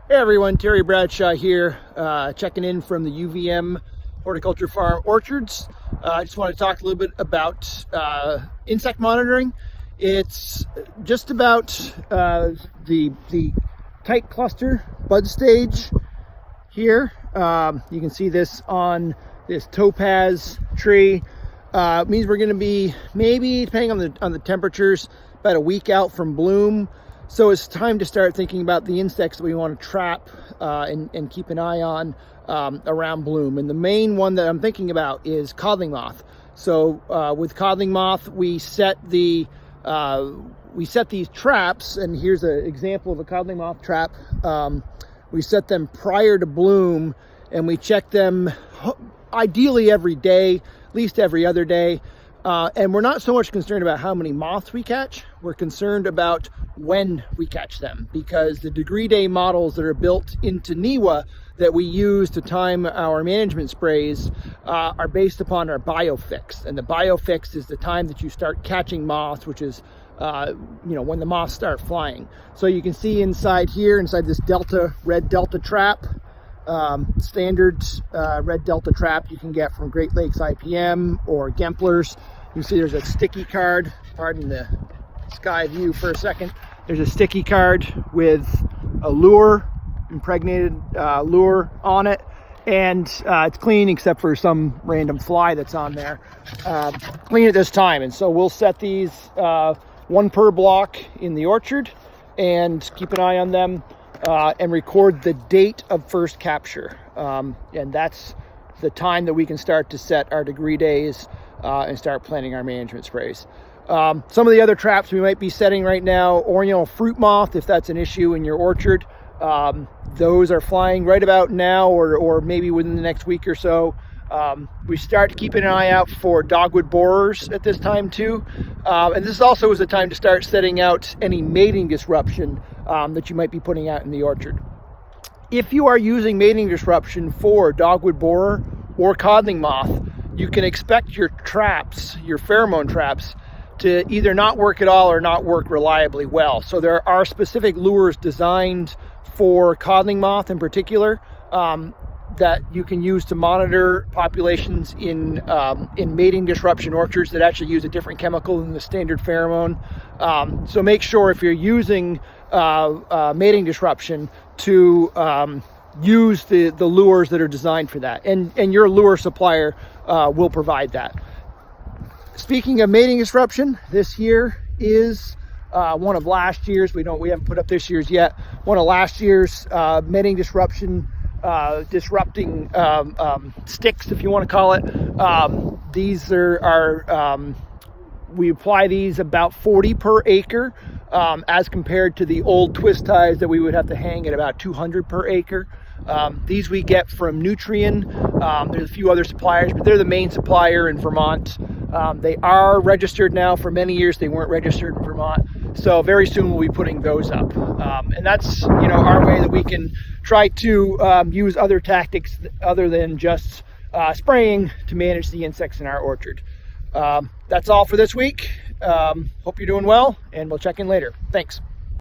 Hey everyone, Terry Bradshaw here, checking in from the UVM Horticulture Farm Orchards. I just want to talk a little bit about insect monitoring. It's just about the tight cluster bud stage here. You can see this on this topaz tree. It means we're going to be maybe, depending on the temperatures, about a week out from bloom. So it's time to start thinking about the insects that we want to trap and keep an eye on around bloom. And the main one that I'm thinking about is Coddling moth. So with Coddling moth, we set these traps, and here's an example of a Coddling moth trap. We set them prior to bloom, and we check them ideally every day, at least every other day. And we're not so much concerned about how many moths we catch. We're concerned about when we catch them, because the degree day models that are built into NEWA that we use to time our management sprays are based upon our biofix. And the biofix is the time that you start catching moths, which is when the moths start flying. So you can see inside here, inside this red delta trap, standard red delta trap you can get from Great Lakes IPM or Gempler's. You see there's a sticky card, pardon the sky view for a second. There's a sticky card with a lure, impregnated lure on it, and it's clean except for some random fly that's on there. Clean it this time, and so we'll set these one per block in the orchard and keep an eye on them and record the date of first capture. And that's the time that we can start to set our degree days and start planning our management sprays. Some of the other traps we might be setting right now, Oriental fruit moth, if that's an issue in your orchard. Those are flying right about now or maybe within the next week or so. We start keeping an eye out for dogwood borers at this time too. And this also is a time to start setting out any mating disruption that you might be putting out in the orchard. If you are using mating disruption for dogwood borer or Coddling moth, you can expect your traps, your pheromone traps, to either not work at all or not work reliably well. So there are specific lures designed for Coddling moth in particular that you can use to monitor populations in mating disruption orchards that actually use a different chemical than the standard pheromone. So make sure if you're using mating disruption to use the lures that are designed for that, and your lure supplier will provide that. Speaking of mating disruption, this here is one of last year's. We haven't put up this year's yet. One of last year's mating disruption disrupting sticks, if you want to call it. These are we apply these about 40 per acre as compared to the old twist ties that we would have to hang at about 200 per acre. These we get from Nutrien. There's a few other suppliers, but they're the main supplier in Vermont. They are registered now. For many years they weren't registered in Vermont, so very soon we'll be putting those up. And that's our way that we can try to use other tactics other than just spraying to manage the insects in our orchard. That's all for this week. Hope you're doing well, and we'll check in later. Thanks.